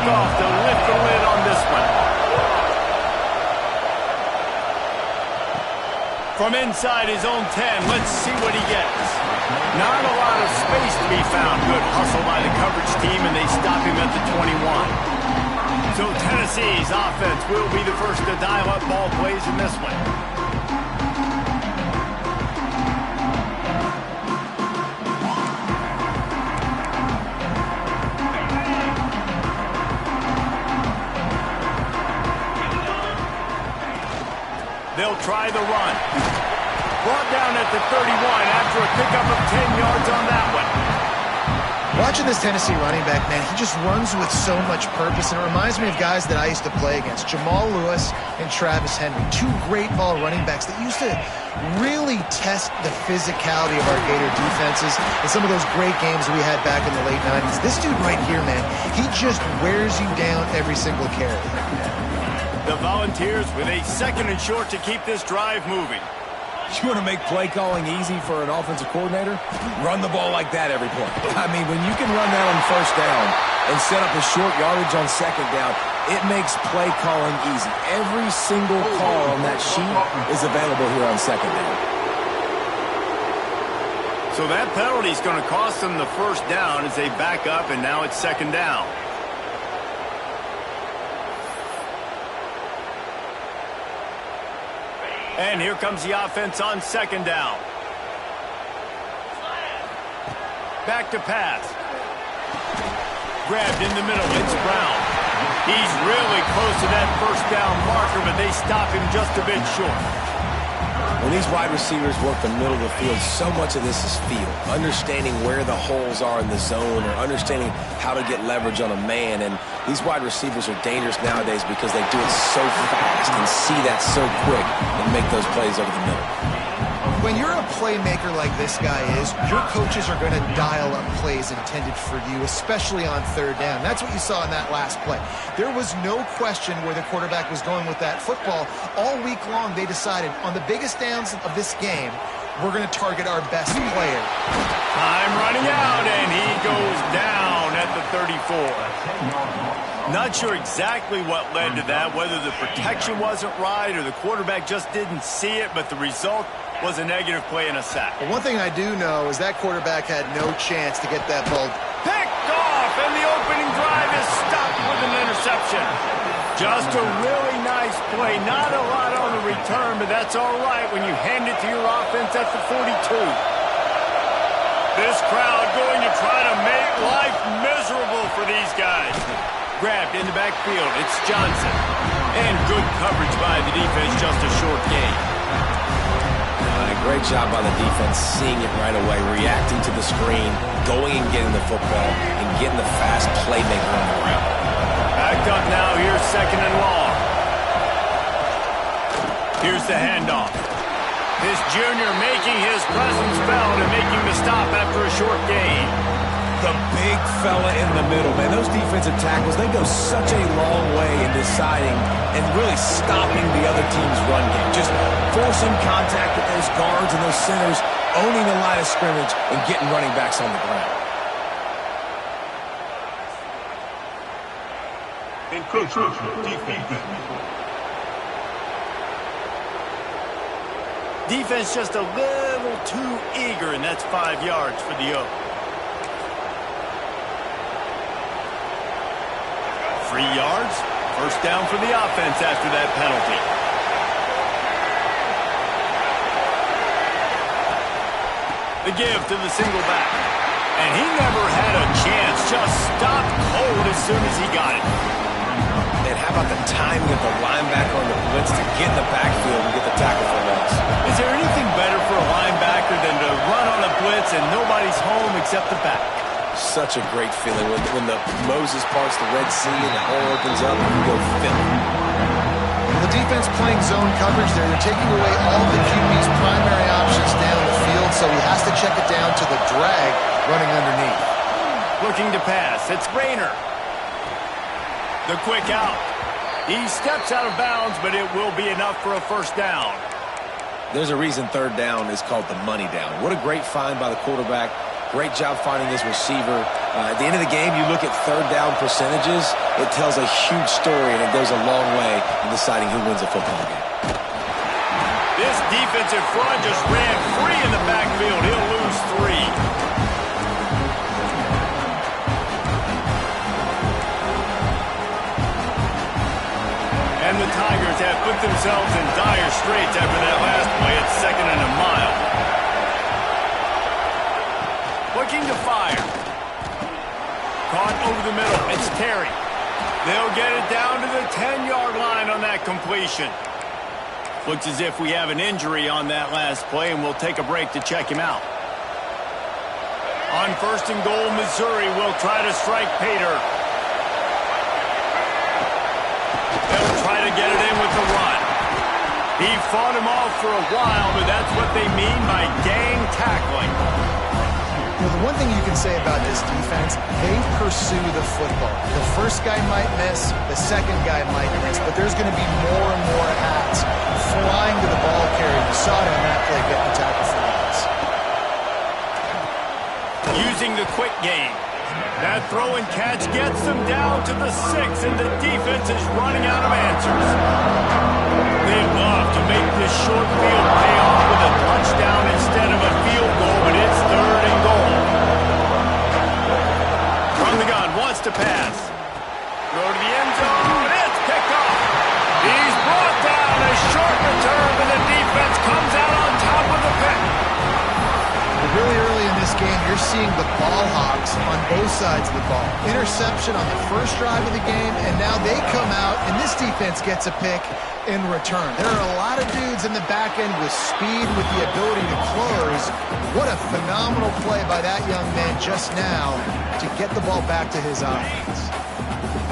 off to lift the lid on this one. From inside his own 10, let's see what he gets. Not a lot of space to be found. Good hustle by the coverage team, and they stop him at the 21. So Tennessee's offense will be the first to dial up ball plays in this one. They'll try the run. Brought down at the 31 after a pickup of 10 yards on that one. Watching this Tennessee running back, man, he just runs with so much purpose, and it reminds me of guys that I used to play against, Jamal Lewis and Travis Henry, two great ball running backs that used to really test the physicality of our Gator defenses in some of those great games we had back in the late 90s. This dude right here, man, he just wears you down every single carry. The Volunteers with a 2nd and short to keep this drive moving. You want to make play calling easy for an offensive coordinator? Run the ball like that every point. I mean, when you can run that on 1st down and set up a short yardage on 2nd down, it makes play calling easy. Every single call on that sheet is available here on 2nd down. So that penalty is going to cost them the 1st down as they back up, and now it's 2nd down. And here comes the offense on 2nd down. Back to pass. Grabbed in the middle. It's Brown. He's really close to that 1st down marker, but they stop him just a bit short. When these wide receivers work the middle of the field, so much of this is feel. Understanding where the holes are in the zone, or understanding how to get leverage on a man. And these wide receivers are dangerous nowadays because they do it so fast and see that so quick and make those plays over the middle. When you're a playmaker like this guy is, your coaches are going to dial up plays intended for you, especially on 3rd down. That's what you saw in that last play. There was no question where the quarterback was going with that football. All week long, they decided on the biggest downs of this game, we're going to target our best player. Time running out, and he goes down at the 34. Not sure exactly what led to that, whether the protection wasn't right or the quarterback just didn't see it, but the result was a negative play and a sack. But one thing I do know is that quarterback had no chance to get that ball picked off, and the opening drive is stopped with an interception. Just a really nice play. Not a lot on the return, but that's all right when you hand it to your offense at the 42. This crowd going to try to make life miserable for these guys. Grabbed in the backfield. It's Johnson. And good coverage by the defense, just a short gain. Great job by the defense, seeing it right away, reacting to the screen, going and getting the football, and getting the fast playmaker on the ground. Back up now, here's 2nd and long. Here's the handoff. This junior making his presence felt and making the stop after a short gain. The big fella in the middle, man. Those defensive tackles, they go such a long way in deciding and really stopping the other team's run game. Just forcing contact with those guards and those centers, owning the line of scrimmage, and getting running backs on the ground. Defense just a little too eager, and that's 5 yards for the Oak. 3 yards. 1st down for the offense after that penalty. The give to the single back. And he never had a chance. Just stopped cold as soon as he got it. And how about the timing of the linebacker on the blitz to get in the backfield and get the tackle for loss? Is there anything better for a linebacker than to run on a blitz and nobody's home except the back? Such a great feeling when the Moses parts the Red Sea and the hole opens up and you go fill it. The defense playing zone coverage there. They're taking away all the QB's primary options down the field, so he has to check it down to the drag running underneath. Looking to pass. It's Rayner. The quick out. He steps out of bounds, but it will be enough for a 1st down. There's a reason 3rd down is called the money down. What a great find by the quarterback. Great job finding his receiver, At the end of the game, you look at third down percentages, it tells a huge story, and it goes a long way in deciding who wins a football game. This defensive front just ran free in the backfield. He'll lose 3. And the Tigers have put themselves in dire straits after that last play at 2nd and a mile. Looking to fire. Caught over the middle. It's Terry. They'll get it down to the 10-yard line on that completion. Looks as if we have an injury on that last play, and we'll take a break to check him out. On 1st and goal, Missouri will try to strike Pater. They'll try to get it in with the run. He fought him off for a while, but that's what they mean by gang tackling. You know, the one thing you can say about this defense, they pursue the football. The first guy might miss, the second guy might miss, but there's going to be more and more hats flying to the ball carrier. You saw it on that play getting the tackle for loss. Using the quick game. That throw and catch gets them down to the 6, and the defense is running out of answers. They'd love to make this short field pay off with a touchdown instead of a field goal, but it's 3rd and goal. From the gun, wants to pass. Throw to the end zone, it's picked off. He's brought down, a short return, and the defense comes out on top of the pick. Really early in this game, you're seeing the ball hawks on both sides of the ball. Interception on the first drive of the game, and now they come out, and this defense gets a pick in return. There are a lot of dudes in the back end with speed, with the ability to close. What a phenomenal play by that young man just now to get the ball back to his offense.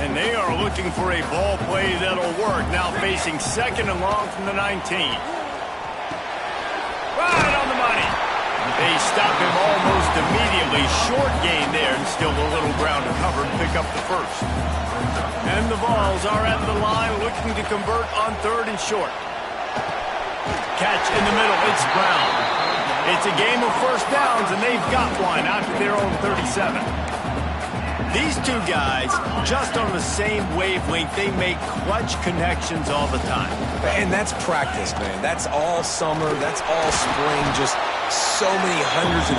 And they are looking for a ball play that'll work, now facing 2nd and long from the 19. Right on the money. They stop him almost immediately. Short gain there, and still a little ground to cover and pick up the first. And the Vols are at the line looking to convert on 3rd and short. Catch in the middle. It's Brown. It's a game of first downs, and they've got one out to their own 37. These two guys, just on the same wavelength, they make clutch connections all the time. And that's practice, man. That's all summer. That's all spring. Just so many hundreds and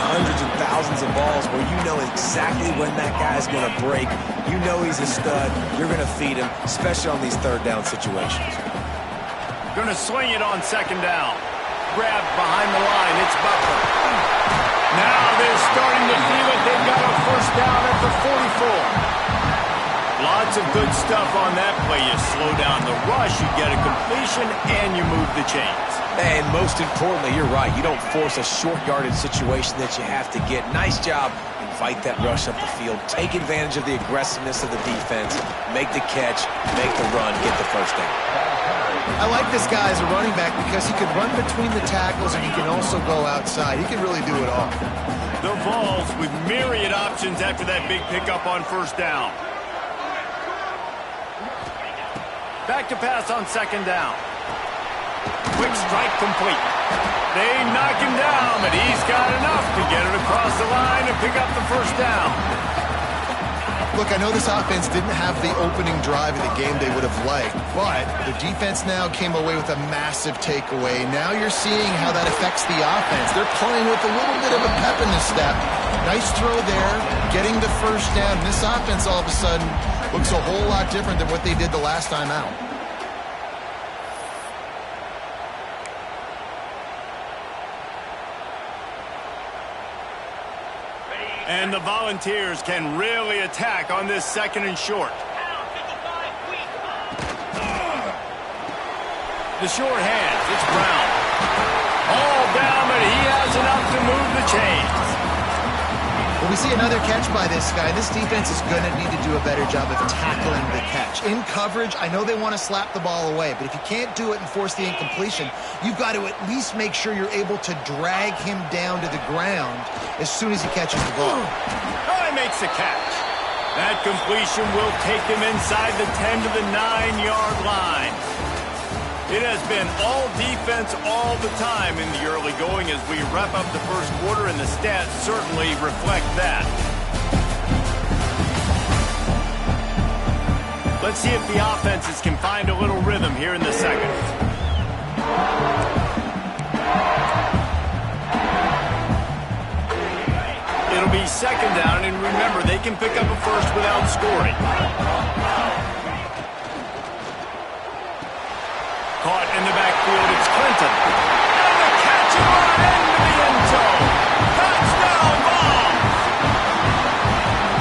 thousands of balls where you know exactly when that guy's going to break. You know he's a stud. You're going to feed him, especially on these 3rd down situations. Going to swing it on 2nd down. Grabbed behind the line. It's Butler. Now they're starting to feel it. They've got a first down at the 44. Lots of good stuff on that play. You slow down the rush, you get a completion, and you move the chains. And most importantly, you're right. You don't force a short yardage situation that you have to get. Nice job. Invite that rush up the field. Take advantage of the aggressiveness of the defense. Make the catch, make the run, get the first down. I like this guy as a running back because he can run between the tackles and he can also go outside. He can really do it all. The Vols with myriad options after that big pickup on first down. Back to pass on 2nd down. Quick strike complete. They knock him down, but he's got enough to get it across the line and pick up the first down. Look, I know this offense didn't have the opening drive of the game they would have liked, but the defense now came away with a massive takeaway. Now you're seeing how that affects the offense. They're playing with a little bit of a pep in the step. Nice throw there, getting the first down. This offense all of a sudden looks a whole lot different than what they did the last time out. And the Volunteers can really attack on this 2nd and short. The short hands, it's Brown. All down, but he has enough to move the chains. Well, we see another catch by this guy. This defense is going to need to do a better job of tackling the catch. In coverage, I know they want to slap the ball away, but if you can't do it and force the incompletion, you've got to at least make sure you're able to drag him down to the ground as soon as he catches the ball. Oh, he makes the catch. That completion will take him inside the 10 to the 9-yard line. It has been all defense all the time in the early going as we wrap up the first quarter, and the stats certainly reflect that. Let's see if the offenses can find a little rhythm here in the second. It'll be second down, and remember, they can pick up a first without scoring. Caught in the backfield, it's Clinton. And the catch and run into the end zone. Touchdown ball!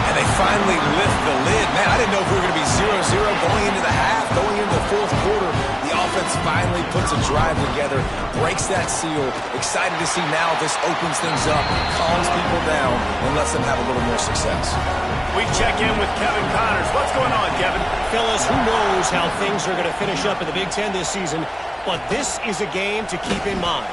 And they finally lift the lid. Man, I didn't know if we were going to be 0-0 going into the half, going into the fourth quarter. The offense finally puts a drive together, breaks that seal. Excited to see now this opens things up, calms people down, and lets them have a little more success. We check in with Kevin Connors. What's going on, Kevin? Fellas, who knows how things are going to finish up in the Big Ten this season, but this is a game to keep in mind.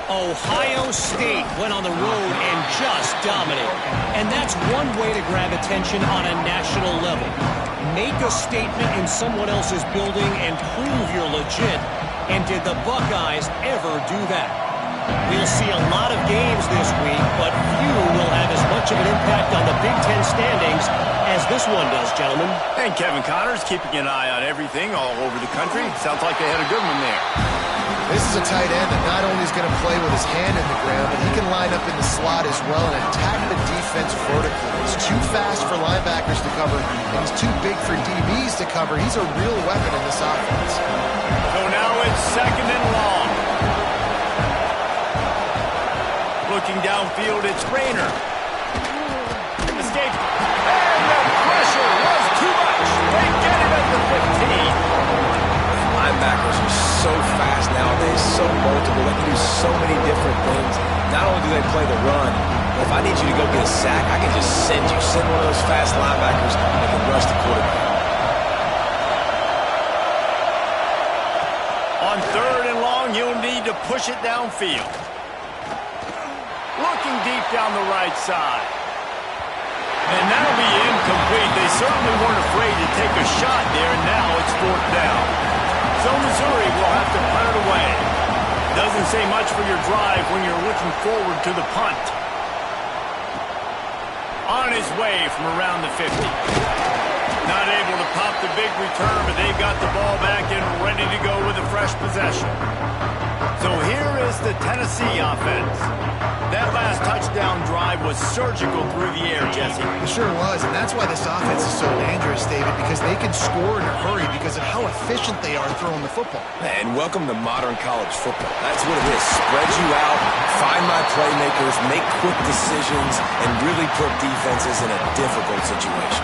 Ohio State went on the road and just dominated. And that's one way to grab attention on a national level. Make a statement in someone else's building and prove you're legit. And did the Buckeyes ever do that? We'll see a lot of games this week, but few will have as much of an impact on the Big Ten standings as this one does, gentlemen. And Kevin Connors keeping an eye on everything all over the country. Sounds like they had a good one there. This is a tight end that not only is going to play with his hand in the ground, but he can line up in the slot as well and attack the defense vertically. He's too fast for linebackers to cover, and he's too big for DBs to cover. He's a real weapon in this offense. So now it's second and long. Looking downfield, it's Rayner. Escape. And the pressure was too much. They get it at the 15. Linebackers are so fast nowadays, so multiple. They can do so many different things. Not only do they play the run, but if I need you to go get a sack, I can just send one of those fast linebackers that can rush the quarterback. On third and long, you'll need to push it downfield. Looking deep down the right side. And that'll be incomplete. They certainly weren't afraid to take a shot there, and now it's fourth down. So Missouri will have to punt it away. Doesn't say much for your drive when you're looking forward to the punt. On his way from around the 50. Not able to pop the big return, but they've got the ball back and ready to go with a fresh possession. So here is the Tennessee offense. That last touchdown drive was surgical through the air, Jesse. It sure was, and that's why this offense is so dangerous, David, because they can score in a hurry because of how efficient they are throwing the football. And welcome to modern college football. That's what it is. Spread you out, find my playmakers, make quick decisions, and really put defenses in a difficult situation.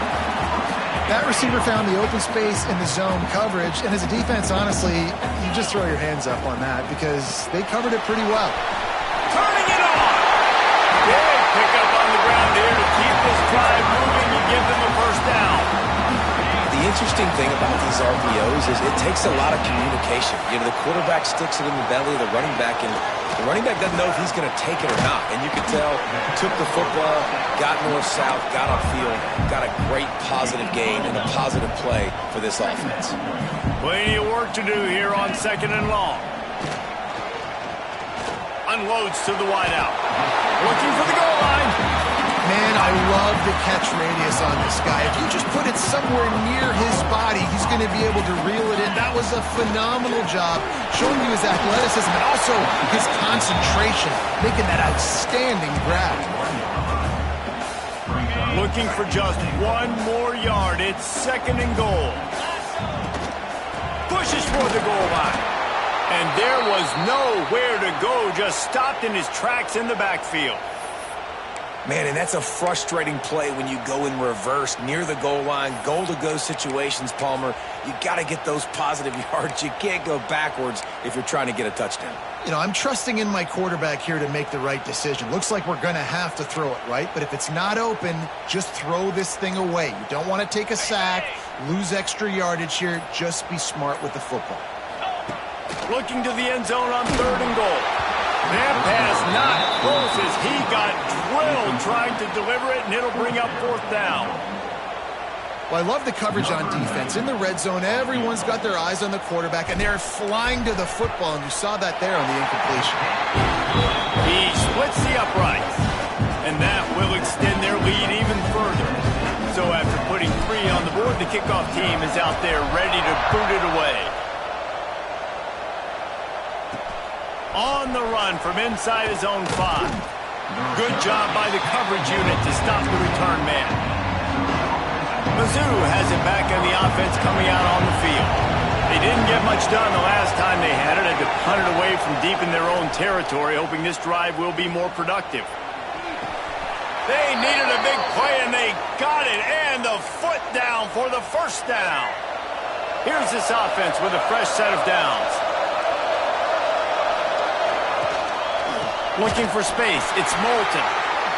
That receiver found the open space in the zone coverage, and as a defense, honestly, you just throw your hands up on that because they covered it pretty well. Turning it on! Big pickup on the ground here to keep this drive moving and give them a first down. The interesting thing about these RPOs is it takes a lot of communication. You know, the quarterback sticks it in the belly of the running back, and the running back doesn't know if he's going to take it or not. And you can tell, took the football, got north-south, got upfield, got a great positive gain and a positive play for this offense. Plenty of work to do here on second and long. Unloads to the wideout. Looking for the goal line. Man, I love the catch radius on this guy. If you just put it somewhere near his body, he's going to be able to reel it in. That was a phenomenal job, showing you his athleticism and also his concentration, making that outstanding grab. Looking for just one more yard. It's second and goal. Pushes for the goal line. And there was nowhere to go, just stopped in his tracks in the backfield. Man, and that's a frustrating play when you go in reverse near the goal line, goal-to-go situations, Palmer. You got to get those positive yards. You can't go backwards if you're trying to get a touchdown. You know, I'm trusting in my quarterback here to make the right decision. Looks like we're going to have to throw it, right? But if it's not open, just throw this thing away. You don't want to take a sack, lose extra yardage here. Just be smart with the football. Looking to the end zone on third and goal. That pass not close as he got drilled trying to deliver it, and it'll bring up fourth down. Well, I love the coverage on defense. In the red zone, everyone's got their eyes on the quarterback, and they're flying to the football, and you saw that there on the incompletion. He splits the uprights, and that will extend their lead even further. So after putting 3 on on the board. The kickoff team is out there ready to boot it away. On the run from inside his own 5. Good job by the coverage unit to stop the return man. Mizzou has it back on the offense coming out on the field. They didn't get much done the last time they had it. Had to punt it away from deep in their own territory, hoping this drive will be more productive. They needed a big play, and they got it. And the foot down for the first down. Here's this offense with a fresh set of downs. Looking for space. It's Moulton.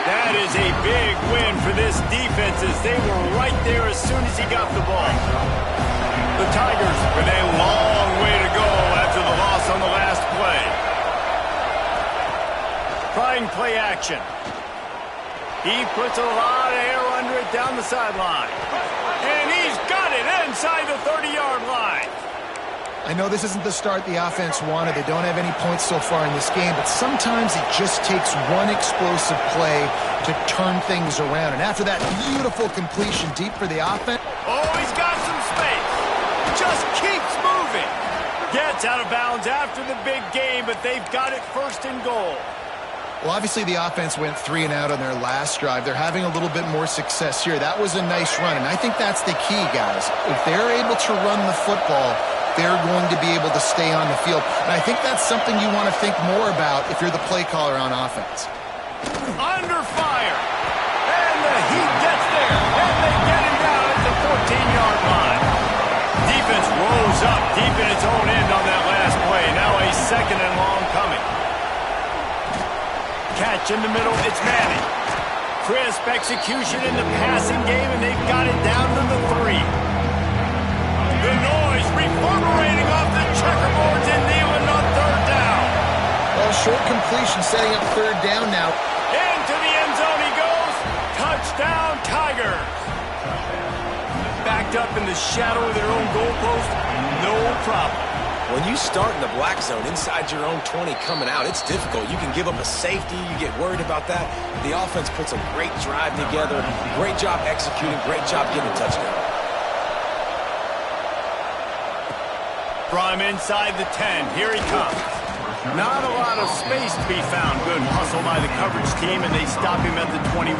That is a big win for this defense as they were right there as soon as he got the ball. The Tigers with a long way to go after the loss on the last play. Trying play action. He puts a lot of air under it down the sideline. And he's got it inside the 30-yard line. I know this isn't the start the offense wanted. They don't have any points so far in this game, but sometimes it just takes one explosive play to turn things around. And after that beautiful completion deep for the offense. Oh, he's got some space. Just keeps moving. Gets out of bounds after the big game, but they've got it first and goal. Well, obviously the offense went 3 and out on their last drive. They're having a little bit more success here. That was a nice run, and I think that's the key, guys. If they're able to run the football, they're going to be able to stay on the field. And I think that's something you want to think more about if you're the play caller on offense. Under fire. And the heat gets there. And they get him down at the 14-yard line. Defense rose up deep in its own end on that last play. Now a second and long coming. Catch in the middle. It's Manning. Crisp execution in the passing game, and they've got it down to the 3. The noise reverberating off the checkerboards in Neyland on third down. Well, short completion setting up third down now. Into the end zone he goes. Touchdown, Tigers. Backed up in the shadow of their own goalpost, no problem. When you start in the black zone inside your own 20 coming out, it's difficult. You can give up a safety. You get worried about that. The offense puts a great drive together. Great job executing. Great job getting a touchdown. From inside the 10, here he comes. Not a lot of space to be found. Good hustle by the coverage team, and they stop him at the 21.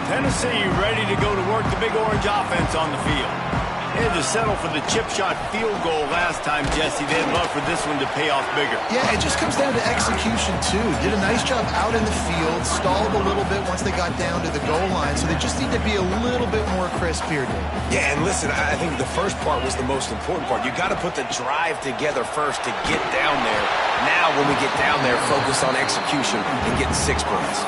Tennessee ready to go to work the big orange offense on the field. They had to settle for the chip shot field goal last time, Jesse. They'd love for this one to pay off bigger. Yeah, it just comes down to execution, too. Did a nice job out in the field, stalled a little bit once they got down to the goal line, so they just need to be a little bit more crisp here, Dave. Yeah, and listen, I think the first part was the most important part. You got to put the drive together first to get down there. Now, when we get down there, focus on execution and getting 6 points.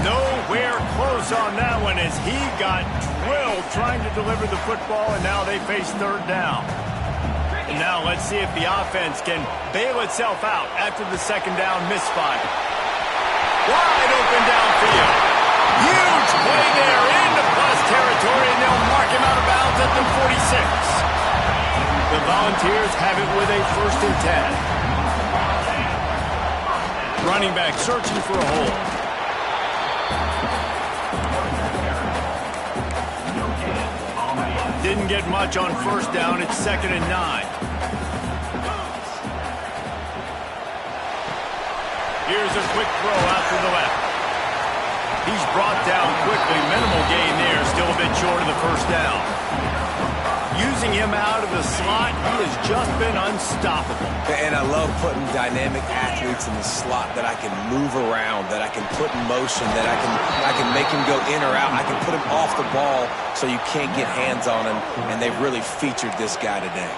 Nowhere close on that one as he got drilled trying to deliver the football, and now they face third down. And now let's see if the offense can bail itself out after the second down misfire. Wide open downfield. Huge play there into plus territory, and they'll mark him out of bounds at the 46. The Volunteers have it with a first and 10. Running back searching for a hole. Didn't get much on first down. It's 2nd and 9. Here's a quick throw out to the left. He's brought down quickly. Minimal gain there. Still a bit short of the first down. Using him out of the slot, he has just been unstoppable. And I love putting dynamic athletes in the slot that I can move around, that I can put in motion, that I can make him go in or out. I can put him off the ball so you can't get hands on him, and they've really featured this guy today.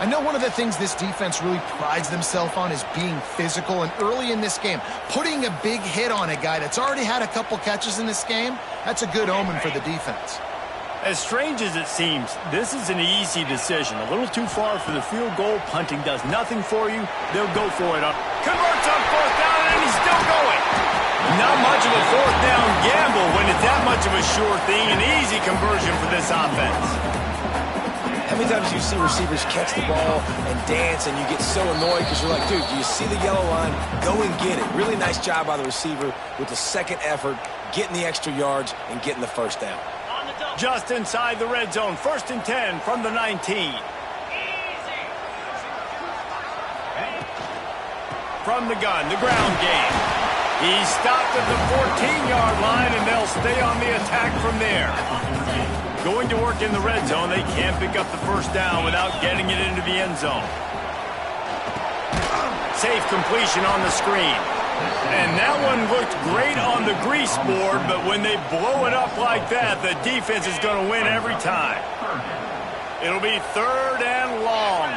I know one of the things this defense really prides themselves on is being physical, and early in this game, putting a big hit on a guy that's already had a couple catches in this game, that's a good omen for the defense. As strange as it seems, this is an easy decision. A little too far for the field goal. Punting does nothing for you. They'll go for it. Converts on fourth down, and he's still going. Not much of a fourth down gamble when it's that much of a sure thing. An easy conversion for this offense. How many times do you see receivers catch the ball and dance, and you get so annoyed because you're like, dude, do you see the yellow line? Go and get it. Really nice job by the receiver with the second effort, getting the extra yards and getting the first down. Just inside the red zone. 1st and 10 from the 19. From the gun, the ground game. He's stopped at the 14-yard line, and they'll stay on the attack from there. Going to work in the red zone, they can't pick up the first down without getting it into the end zone. Safe completion on the screen. And that one looked great on the grease board, but when they blow it up like that, the defense is going to win every time. It'll be 3rd and long.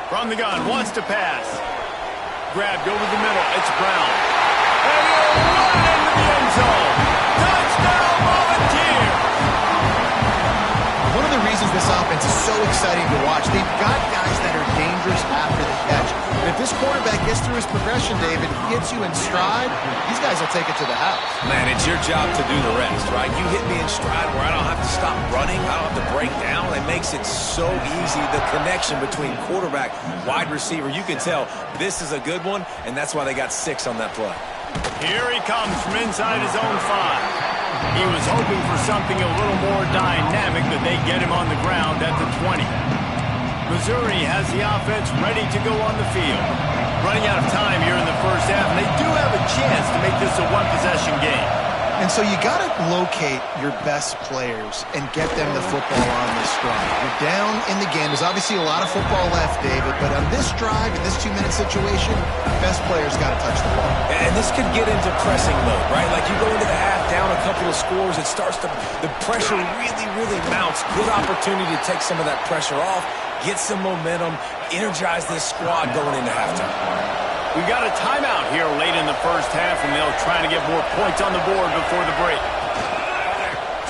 From the gun, wants to pass. Grabbed over the middle, it's Brown. And he'll run into the end zone. Touchdown, Volunteer! One of the reasons this offense is so exciting to watch, they've got guys that are dangerous after the catch. And if this quarterback gets through his progression, David, gets you in stride, these guys will take it to the house. Man, it's your job to do the rest, right? You hit me in stride where I don't have to stop running. I don't have to break down. It makes it so easy. The connection between quarterback, wide receiver, you can tell this is a good one, and that's why they got 6 on that play. Here he comes from inside his own 5. He was hoping for something a little more dynamic, but they get him on the ground at the 20. Missouri has the offense ready to go on the field. Running out of time here in the first half, and they do have a chance to make this a one-possession game. And so you got to locate your best players and get them the football on this drive. You're down in the game. There's obviously a lot of football left, David, but on this drive, in this 2-minute situation, best players got to touch the ball. And this could get into pressing mode, right? Like you go into the half, down a couple of scores, it starts to, the pressure really mounts. Good opportunity to take some of that pressure off, get some momentum, energize this squad going into halftime. We've got a timeout here late in the first half, and they'll try to get more points on the board before the break.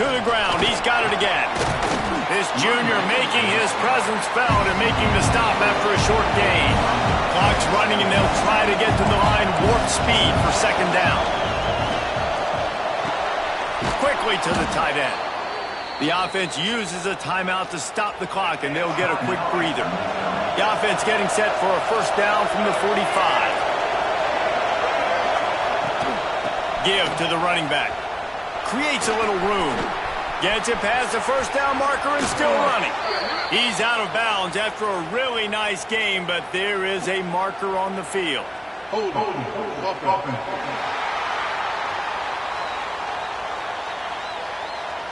To the ground, he's got it again. This junior making his presence felt and making the stop after a short gain. Clock's running, and they'll try to get to the line warp speed for 2nd down. Quickly to the tight end. The offense uses a timeout to stop the clock, and they'll get a quick breather. The offense getting set for a 1st down from the 45. Give to the running back. Creates a little room. Gets it past the 1st down marker and still running. He's out of bounds after a really nice game, but there is a marker on the field. Hold.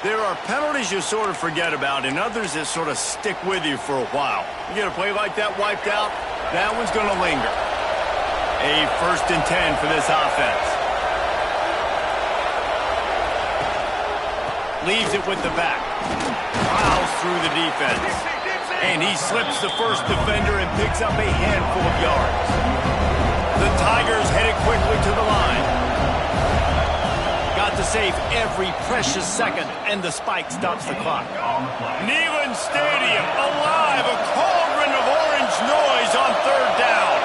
There are penalties you sort of forget about and others that sort of stick with you for a while. You get a play like that wiped out, that one's going to linger. A 1st and 10 for this offense. Leaves it with the back. Plows through the defense. And he slips the first defender and picks up a handful of yards. The Tigers headed quickly to the line. Got to save every precious second, and the spike stops the clock. Neyland Stadium alive, a cauldron of orange noise on 3rd down.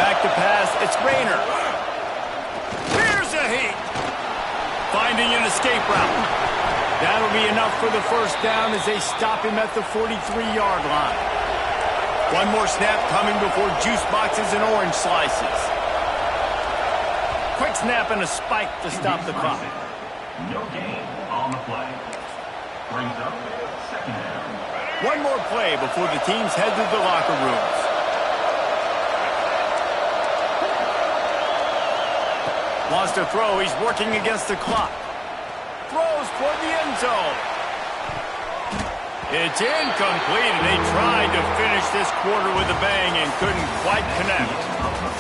Back to pass, it's Rayner. Here's a heat. Finding an escape route. That'll be enough for the 1st down as they stop him at the 43-yard line. One more snap coming before juice boxes and orange slices. Quick snap and a spike to stop the clock. No gain on the play. Brings up 2nd down. One more play before the teams head to the locker rooms. Wants to throw. He's working against the clock. Throws for the end zone. It's incomplete, and they tried to finish this quarter with a bang and couldn't quite connect.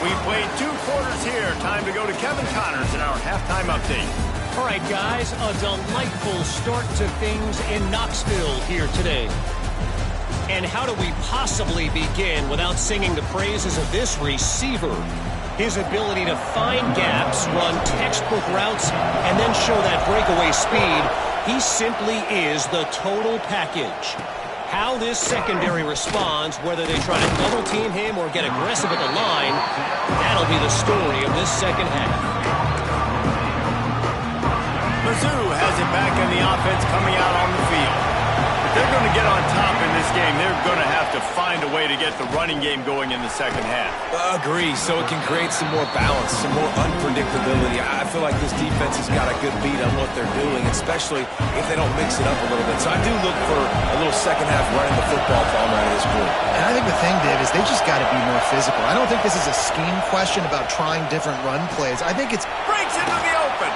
We played 2 quarters here. Time to go to Kevin Connors in our halftime update. All right, guys, a delightful start to things in Knoxville here today. And how do we possibly begin without singing the praises of this receiver? His ability to find gaps, run textbook routes, and then show that breakaway speed. He simply is the total package. How this secondary responds, whether they try to double-team him or get aggressive at the line, that'll be the story of this 2nd half. Mizzou has it back in the offense coming out on the field. But they're going to get on top in this game, they're going to have to find a way to get the running game going in the second half. Agree, so it can create some more balance, some more unpredictability. I feel like this defense has got a good beat on what they're doing, especially if they don't mix it up a little bit. So I do look for a little second half running the football from out of this group. And I think the thing, Dave, is they just got to be more physical. I don't think this is a scheme question about trying different run plays. I think it's... Breaks into the open.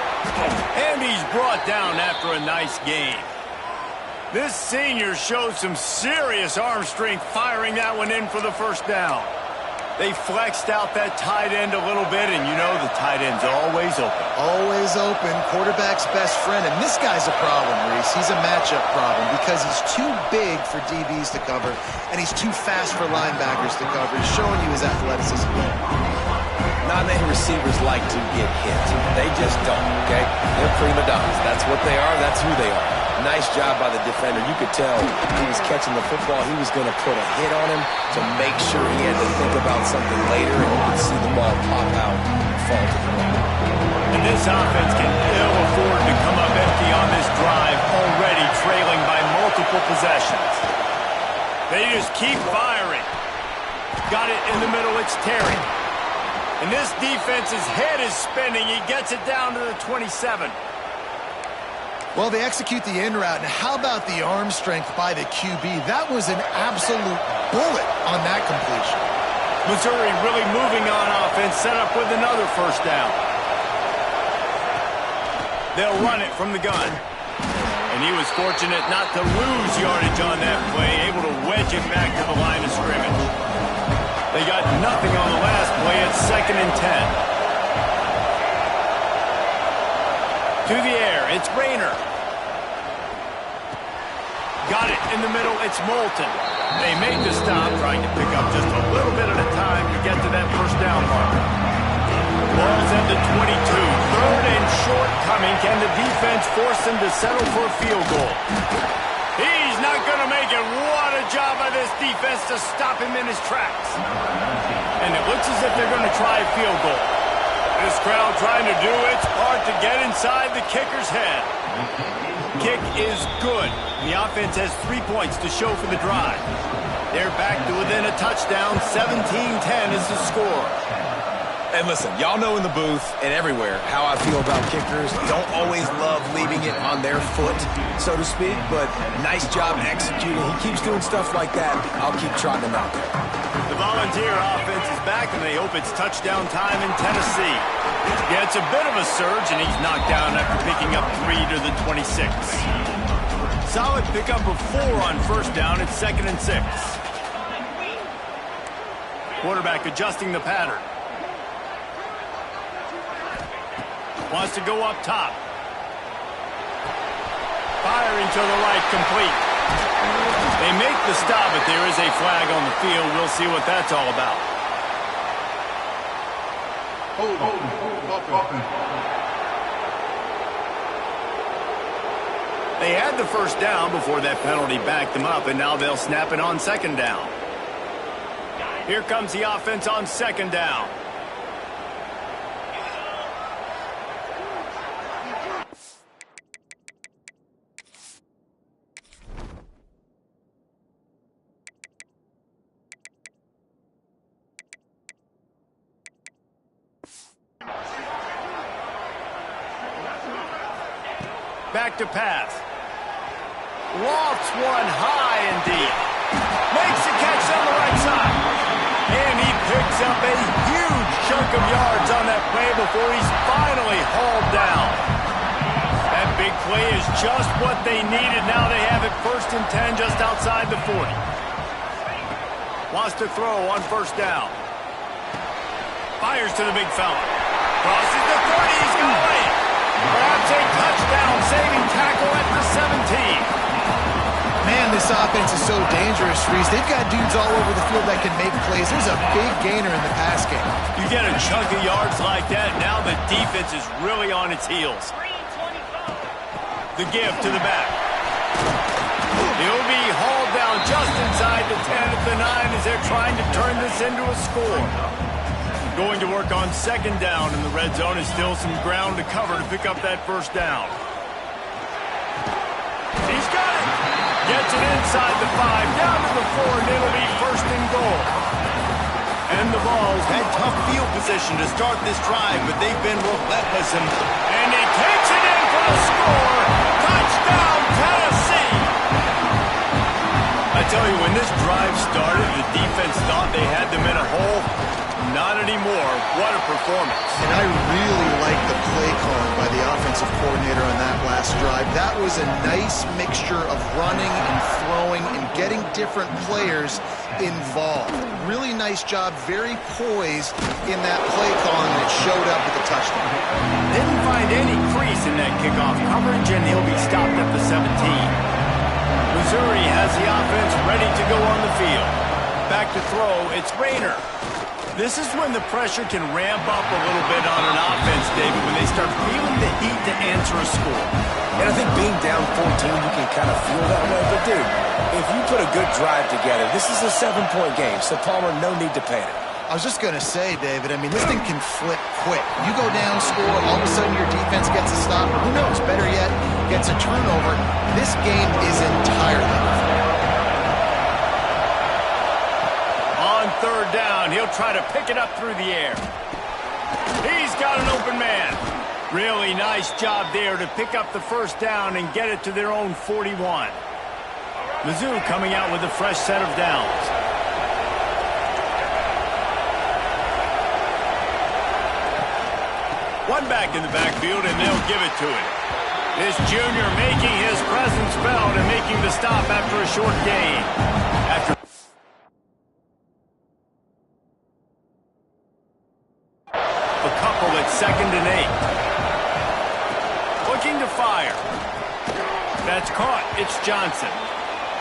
And he's brought down after a nice game. This senior showed some serious arm strength firing that one in for the first down. They flexed out that tight end a little bit, and you know the tight end's always open. Always open, quarterback's best friend. And this guy's a problem, Reese. He's a matchup problem because he's too big for DBs to cover, and he's too fast for linebackers to cover. He's showing you his athleticism. Not many receivers like to get hit. They just don't, okay? They're prima donnas. That's what they are. That's who they are. Nice job by the defender. You could tell he was catching the football. He was going to put a hit on him to make sure he had to think about something later, and you could see the ball pop out and fall to the ground. And this offense can ill afford to come up empty on this drive, already trailing by multiple possessions. They just keep firing. Got it in the middle. It's Terry. And this defense's head is spinning. He gets it down to the 27. Well, they execute the in route, and how about the arm strength by the QB? That was an absolute bullet on that completion. Missouri really moving on offense, set up with another first down. They'll run it from the gun. And he was fortunate not to lose yardage on that play, able to wedge it back to the line of scrimmage. They got nothing on the last play. It's 2nd and 10. To the air, it's Rayner. Got it in the middle, it's Moulton. They make the stop, trying to pick up just a little bit at a time to get to that first down mark. Ball's at the 22. 3rd and short coming. Can the defense force them to settle for a field goal? He's not going to make it. What a job by this defense to stop him in his tracks. And it looks as if they're going to try a field goal. This crowd trying to do its part to get inside the kicker's head. Kick is good. The offense has 3 points to show for the drive. They're back to within a touchdown. 17-10 is the score. And listen, y'all know in the booth and everywhere how I feel about kickers. Don't always love leaving it on their foot, so to speak, but nice job executing. He keeps doing stuff like that. I'll keep trotting him out there. The Volunteer offense is back, and they hope it's touchdown time in Tennessee. Yeah, it's a bit of a surge, and he's knocked down after picking up 3 to the 26. Solid pickup of 4 on first down. It's 2nd and 6. Quarterback adjusting the pattern. Wants to go up top. Firing to the right, complete. They make the stop, but there is a flag on the field. We'll see what that's all about. They had the first down before that penalty backed them up, and now they'll snap it on 2nd down. Here comes the offense on 2nd down. Back to pass. Lofts one high and deep. Makes the catch on the right side. And he picks up a huge chunk of yards on that play before he's finally hauled down. That big play is just what they needed. Now they have it 1st and 10 just outside the 40. Wants to throw on first down. Fires to the big fella. Crosses the 30. He's going. Grabs a touchdown, saving tackle at the 17. Man, this offense is so dangerous, Reese. They've got dudes all over the field that can make plays. There's a big gainer in the pass game. You get a chunk of yards like that, now the defense is really on its heels. The give to the back. He'll be hauled down just inside the 10 at the 9 as they're trying to turn this into a score. Going to work on 2nd down in the red zone. Is still some ground to cover to pick up that first down. He's got it. Gets it inside the 5, down to the 4, and it'll be first and goal. And the Vols had tough field position to start this drive, but they've been relentless. And he takes it in for the score. Touchdown, Tennessee! I tell you, when this drive started, the defense thought they had them in a hole. Not anymore. What a performance. And I really like the play calling by the offensive coordinator on that last drive. That was a nice mixture of running and throwing and getting different players involved. Really nice job, very poised in that play calling, and it showed up with the touchdown. Didn't find any crease in that kickoff coverage, and he'll be stopped at the 17. Missouri has the offense ready to go on the field. Back to throw, it's Rayner. This is when the pressure can ramp up a little bit on an offense, David, when they start feeling the heat to answer a score. And I think being down 14, you can kind of feel that way. But, dude, if you put a good drive together, this is a 7-point game, so Palmer, no need to panic. I was just going to say, David, I mean, this thing can flip quick. You go down, score, all of a sudden your defense gets a stop. Who knows? Better yet, gets a turnover. This game is entirely different. On third down, he'll try to pick it up through the air. He's got an open man. Really nice job there to pick up the first down and get it to their own 41. Mizzou coming out with a fresh set of downs. One back in the backfield, and they'll give it to him. This junior making his presence felt and making the stop after a short gain. After a couple at 2nd and 8. Looking to fire. That's caught. It's Johnson.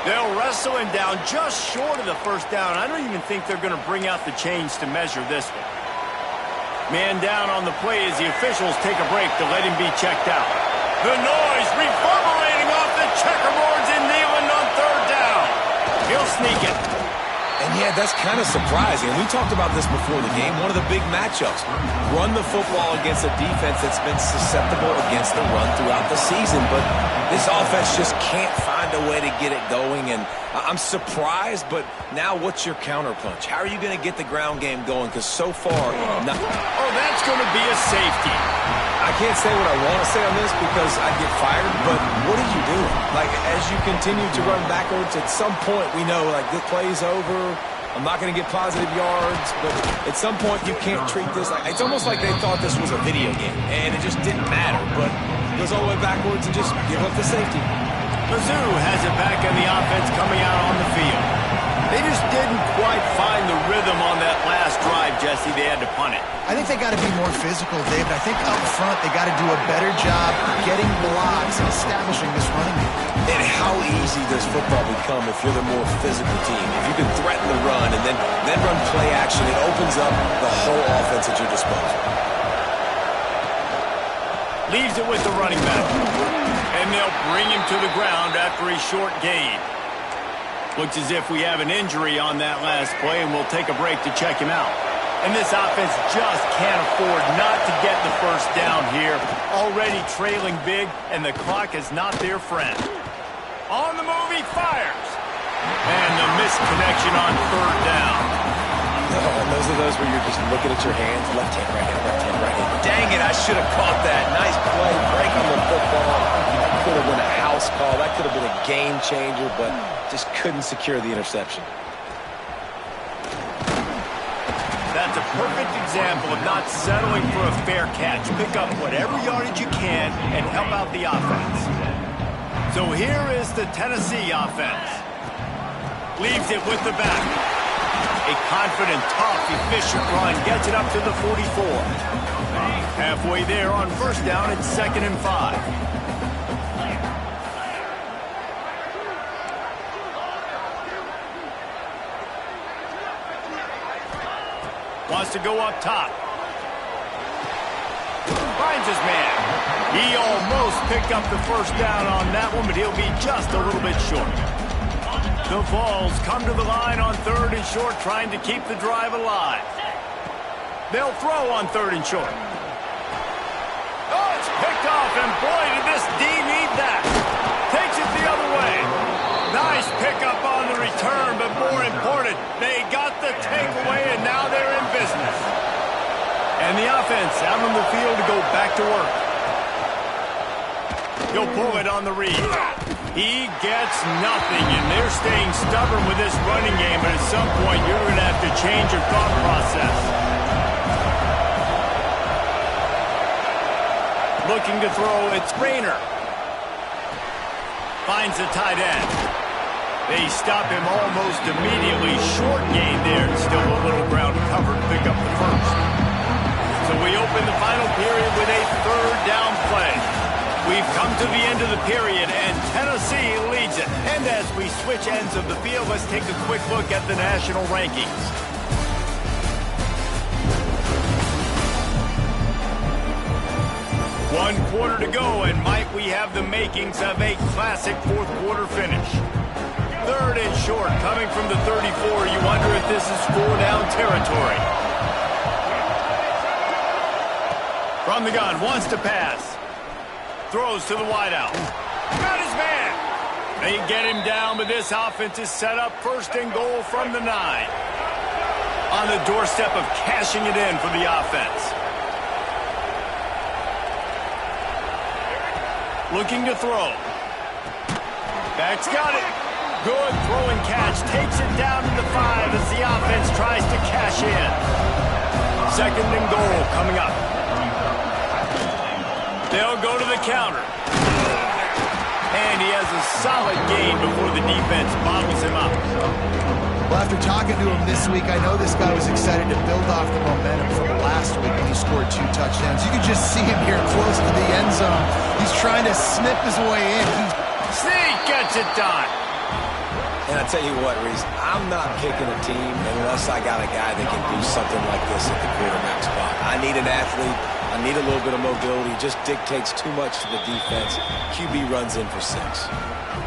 They'll wrestle him down just short of the first down. I don't even think they're going to bring out the chains to measure this one. Man down on the play as the officials take a break to let him be checked out. The noise reverberating off the checkerboards in Neyland on third down. He'll sneak it. And yeah, that's kind of surprising. We talked about this before the game. One of the big matchups. Run the football against a defense that's been susceptible against the run throughout the season. But this offense just can't find a way to get it going. And I'm surprised, but now what's your counterpunch? How are you going to get the ground game going? Because so far, oh, that's going to be a safety. I can't say what I want to say on this because I'd get fired, but what are you doing? Like, as you continue to run backwards, at some point we know, like, this play's over. I'm not going to get positive yards, but at some point you can't treat this like, it's almost like they thought this was a video game, and it just didn't matter, but it goes all the way backwards and just give up the safety. Mizzou has it back on the offense coming out on the field. They just didn't quite find the rhythm on that last drive, Jesse. They had to punt it. I think they got to be more physical, David. I think up front they got to do a better job getting blocks and establishing this running game. And how easy does football become if you're the more physical team? If you can threaten the run and then run play action, it opens up the whole offense at your disposal. Leaves it with the running back. And they'll bring him to the ground after a short gain. Looks as if we have an injury on that last play, and we'll take a break to check him out. And this offense just can't afford not to get the first down here. Already trailing big, and the clock is not their friend. On the move, he fires. And the misconnection on third down. Oh, those are those where you're just looking at your hands. Left hand, right hand, left hand, right hand. Dang it, I should have caught that. Nice play, break on the football. That could have been a house call. That could have been a game changer, but just couldn't secure the interception. That's a perfect example of not settling for a fair catch. Pick up whatever yardage you can and help out the offense. So here is the Tennessee offense. Leaves it with the back. A confident, tough, efficient run gets it up to the 44. Halfway there on first down, it's 2nd and 5. Wants to go up top. Finds his man. He almost picked up the first down on that one, but he'll be just a little bit short. The Vols come to the line on 3rd and short, trying to keep the drive alive. They'll throw on 3rd and short. Oh, it's picked off, and boy, did this D need that. Takes it the other way. Nice And the offense out on the field to go back to work. He'll pull it on the read. He gets nothing, and they're staying stubborn with this running game, but at some point you're going to have to change your thought process. Looking to throw, it's Rayner. Finds the tight end. They stop him almost immediately. Short gain there. Still a little ground covered to pick up the first. So we open the final period with a third down play. We've come to the end of the period, and Tennessee leads it. And as we switch ends of the field, let's take a quick look at the national rankings. One quarter to go, and might we have the makings of a classic fourth quarter finish. Third and short, coming from the 34. You wonder if this is four-down territory. From the gun, wants to pass. Throws to the wideout. Got his man. They get him down, but this offense is set up first and goal from the 9. On the doorstep of cashing it in for the offense. Looking to throw. Back's got it. Good throwing catch. Takes it down to the 5 as the offense tries to cash in. Second and goal coming up. They'll go to the counter. And he has a solid gain before the defense bottles him up. Well, after talking to him this week, I know this guy was excited to build off the momentum from last week when he scored 2 touchdowns. You can just see him here close to the end zone. He's trying to snip his way in. Sneak gets it done. And I tell you what, Reese, I'm not picking a team unless I got a guy that can do something like this at the quarterback spot. I need an athlete. I need a little bit of mobility. Just dictates too much to the defense. QB runs in for 6.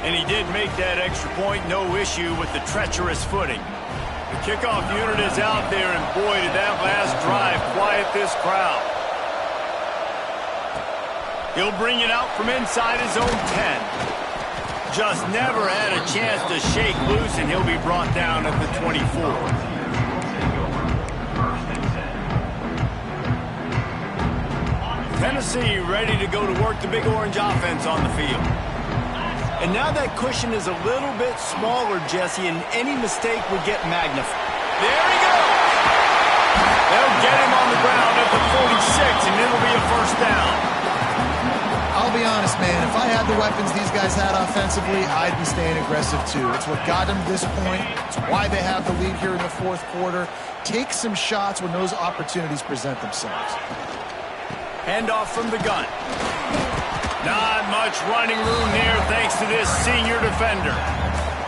And he did make that extra point, no issue with the treacherous footing. The kickoff unit is out there, and boy, did that last drive quiet this crowd. He'll bring it out from inside his own 10. Just never had a chance to shake loose, and he'll be brought down at the 24. Tennessee ready to go to work the Big Orange offense on the field. And now that cushion is a little bit smaller, Jesse, and any mistake would get magnified. There he goes! They'll get him on the ground at the 46, and it'll be a first down. I'll be honest, man. If I had the weapons these guys had offensively, I'd be staying aggressive too. It's what got them to this point. It's why they have the lead here in the fourth quarter. Take some shots when those opportunities present themselves. Handoff from the gun. Not much running room there thanks to this senior defender.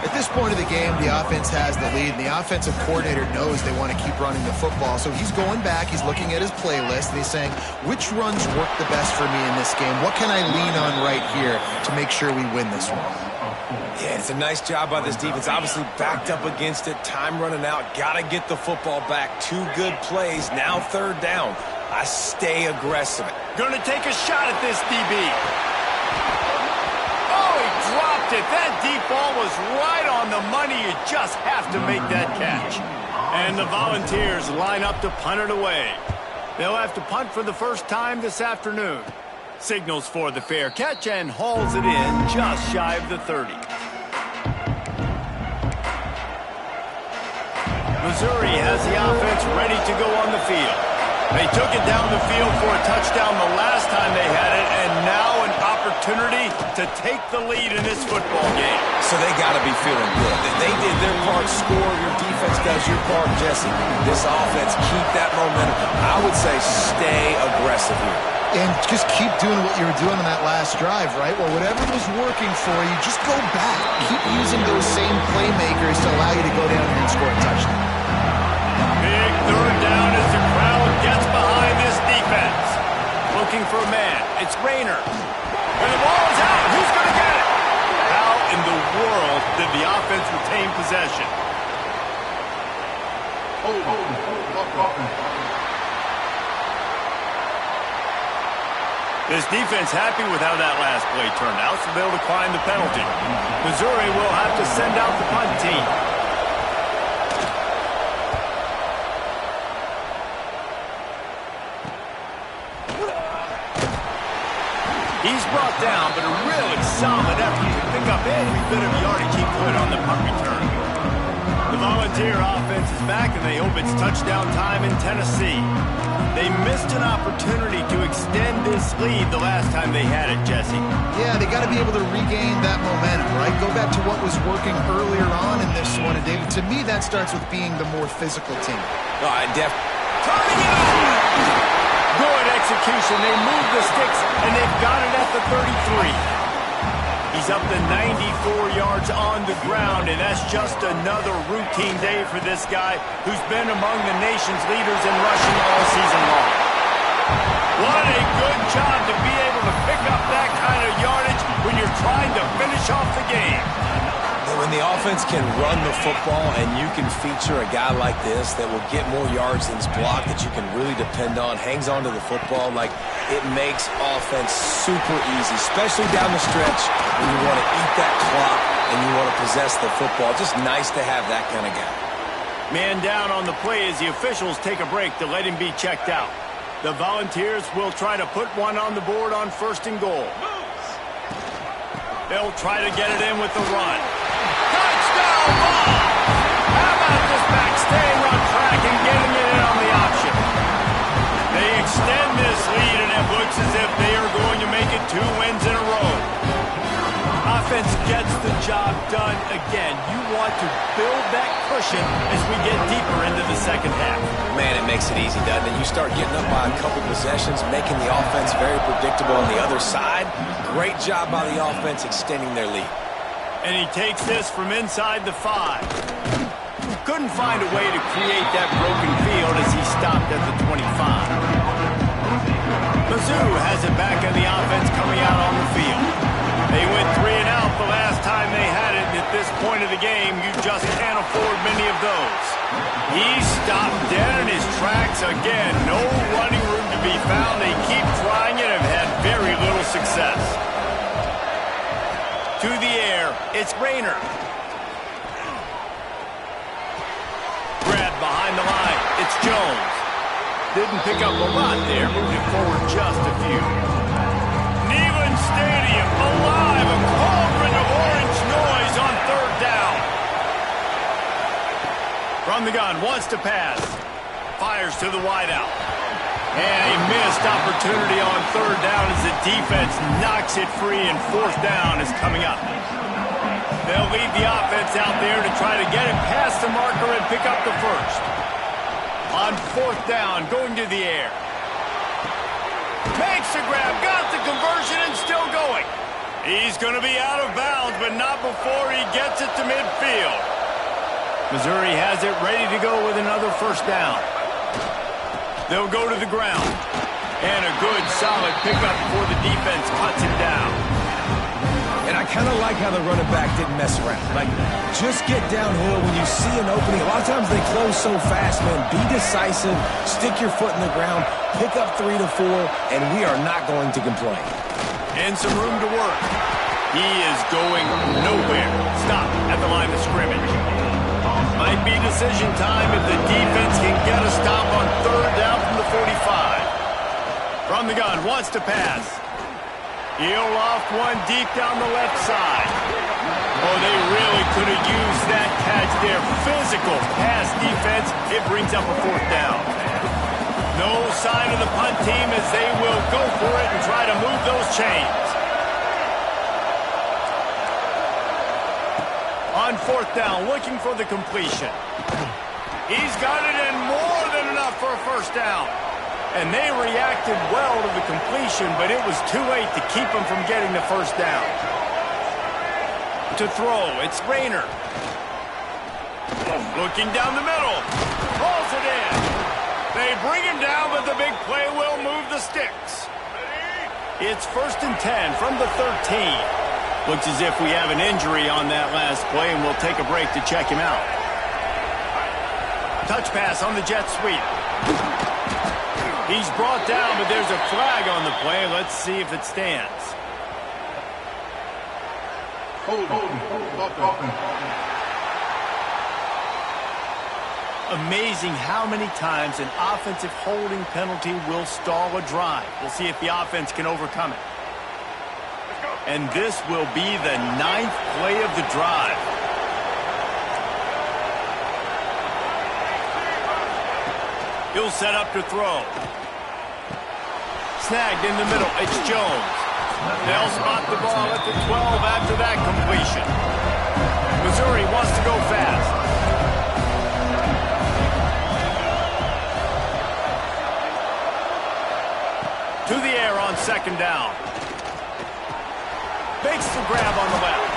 At this point of the game, the offense has the lead, and the offensive coordinator knows they want to keep running the football. So he's going back, he's looking at his playlist, and he's saying, which runs work the best for me in this game? What can I lean on right here to make sure we win this one? Yeah, it's a nice job by this defense. Obviously backed up against it, time running out. Got to get the football back. 2 good plays, now third down. I stay aggressive. Going to take a shot at this DB. Oh, he dropped it. That deep ball was right on the money. You just have to make that catch. And the Volunteers line up to punt it away. They'll have to punt for the first time this afternoon. Signals for the fair catch and hauls it in just shy of the 30. Missouri has the offense ready to go on the field. They took it down the field for a touchdown the last time they had it, and now an opportunity to take the lead in this football game. So they got to be feeling good. They did their part, score, your defense does your part, Jesse. This offense, keep that momentum. I would say stay aggressive here. And just keep doing what you were doing on that last drive, right? Well, whatever was working for you, just go back. Keep using those same playmakers to allow you to go down and score a touchdown. Big third down as the crowd gets behind this defense. Looking for a man. It's Rayner. And the ball is out. Who's going to get it? How in the world did the offense retain possession? This defense happy with how that last play turned out, so they'll decline the penalty. Missouri will have to send out the punt team. brought down, but a really solid effort to pick up every bit of yardage he could on the punt return. The Volunteer offense is back, and they hope it's touchdown time in Tennessee. They missed an opportunity to extend this lead the last time they had it, Jesse. Yeah, they got to be able to regain that momentum, right? Go back to what was working earlier on in this one. And, David, to me, that starts with being the more physical team. No, I Turning it on! Good execution. They moved the sticks, and they've got it at the 33. He's up to 94 yards on the ground, and that's just another routine day for this guy who's been among the nation's leaders in rushing all season long. What a good job to be able to pick up that kind of yardage when you're trying to finish off the game. When the offense can run the football and you can feature a guy like this that will get more yards than's blocked, that you can really depend on, hangs on to the football, like it makes offense super easy, especially down the stretch when you want to eat that clock and you want to possess the football. Just nice to have that kind of guy. Man down on the play as the officials take a break to let him be checked out. The Volunteers will try to put one on the board on 1st and goal. They'll try to get it in with the run. Touchdown ball! How about this back staying on track and getting it in on the option? They extend this lead, and it looks as if they are going to make it 2 wins in a row. Offense gets the job done again. You want to build that cushion as we get deeper into the second half. Man, it makes it easy, doesn't it? You start getting up by a couple possessions, making the offense very predictable on the other side. Great job by the offense extending their lead. And he takes this from inside the 5. Couldn't find a way to create that broken field as he stopped at the 25. Mizzou has it back in the offense coming out on the field. They went 3 and out the last time they had it. At this point of the game, you just can't afford many of those. He stopped dead in his tracks again. No running room to be found. They keep trying it and have had very little success. To the air, it's Rayner. Grabbed behind the line, it's Jones. Didn't pick up a lot there, moved it forward just a few. Neyland Stadium, alive, a cauldron of orange noise on 3rd down. From the gun, wants to pass. Fires to the wideout. And a missed opportunity on 3rd down as the defense knocks it free, and 4th down is coming up. They'll lead the offense out there to try to get it past the marker and pick up the first. On 4th down, going to the air. Makes the grab, got the conversion, and still going. He's going to be out of bounds, but not before he gets it to midfield. Missouri has it ready to go with another 1st down. They'll go to the ground. And a good, solid pickup before the defense cuts him down. And I kind of like how the running back didn't mess around. Like, just get downhill when you see an opening. A lot of times they close so fast, man. Be decisive, stick your foot in the ground, pick up 3 to 4, and we are not going to complain. And some room to work. He is going nowhere. Stop at the line of scrimmage. Might be decision time if the defense can get a stop on 3rd down from the 45. From the gun, wants to pass. He'll loft one deep down the left side. Oh, they really could have used that catch there. Physical pass defense. It brings up a 4th down. No sign of the punt team as they will go for it and try to move those chains. On 4th down, looking for the completion. He's got it in more than enough for a 1st down. And they reacted well to the completion, but it was too late to keep them from getting the 1st down. To throw, it's Rayner. Looking down the middle. Pulls it in. They bring him down, but the big play will move the sticks. It's 1st and 10 from the 13. Looks as if we have an injury on that last play, and we'll take a break to check him out. Touch pass on the jet sweep. He's brought down, but there's a flag on the play. Let's see if it stands. Amazing how many times an offensive holding penalty will stall a drive. We'll see if the offense can overcome it. And this will be the 9th play of the drive. He'll set up to throw. Snagged in the middle. It's Jones. They'll spot the ball at the 12 after that completion. Missouri wants to go fast. To the air on 2nd down. Makes the grab on the left.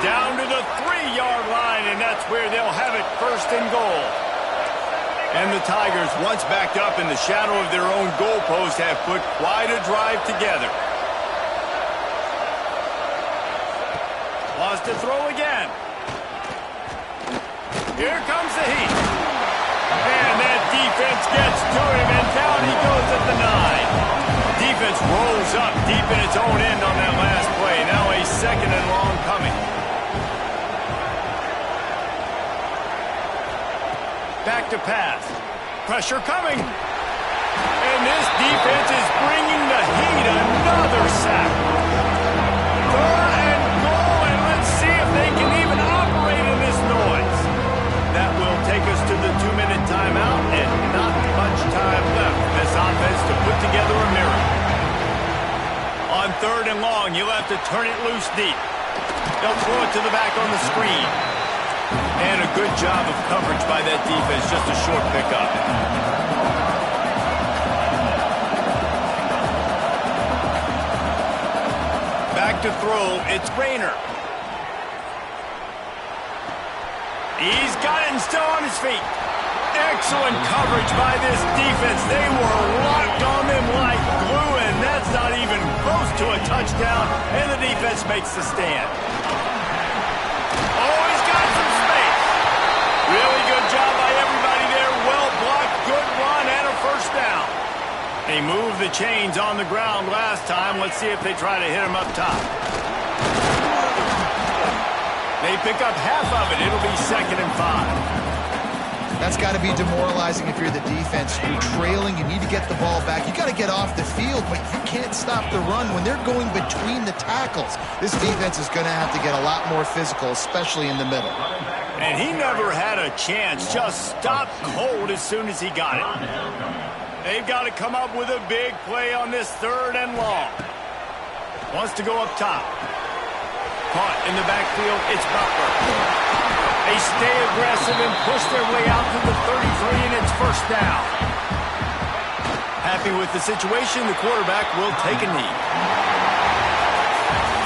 Down to the 3-yard line, and that's where they'll have it, 1st and goal. And the Tigers, once backed up in the shadow of their own goalpost, have put quite a drive together. Wants to throw again. Here comes the heat. And that defense gets to him, and down he goes at the 9. Defense rolls up deep in its own end on that last play. Now a 2nd and long coming. Back to pass. Pressure coming. And this defense is bringing the heat. Another sack. 3rd and goal, and let's see if they can even operate in this noise. That will take us to the 2-minute timeout, and not much time left for this offense to put together a miracle. On 3rd and long, you'll have to turn it loose deep. They'll throw it to the back on the screen. And a good job of coverage by that defense, just a short pickup. Back to throw, it's Rayner. He's got it and still on his feet. Excellent coverage by this defense. They were locked on them like glue, and that's not even close to a touchdown, and the defense makes the stand. Oh, he's got some space. Really good job by everybody there. Well blocked, good run, and a 1st down. They moved the chains on the ground last time. Let's see if they try to hit him up top. They pick up half of it. It'll be 2nd and 5. That's got to be demoralizing if you're the defense. You're trailing. You need to get the ball back. You got to get off the field, but you can't stop the run when they're going between the tackles. This defense is going to have to get a lot more physical, especially in the middle. And he never had a chance. Just stopped cold as soon as he got it. They've got to come up with a big play on this 3rd and long. Wants to go up top. Caught in the backfield. It's Butler. They stay aggressive and push their way out to the 33, and it's 1st down. Happy with the situation, the quarterback will take a knee.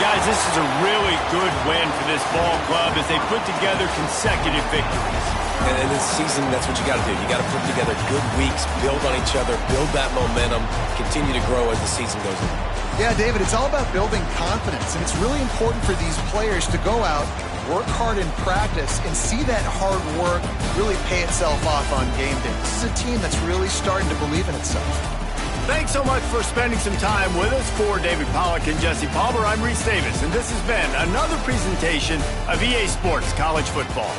Guys, this is a really good win for this ball club as they put together consecutive victories. And this season, that's what you got to do. You got to put together good weeks, build on each other, build that momentum, continue to grow as the season goes on. Yeah, David, it's all about building confidence, and it's really important for these players to go out, work hard in practice, and see that hard work really pay itself off on game day. This is a team that's really starting to believe in itself. Thanks so much for spending some time with us. For David Pollack and Jesse Palmer, I'm Reese Davis, and this has been another presentation of EA Sports College Football.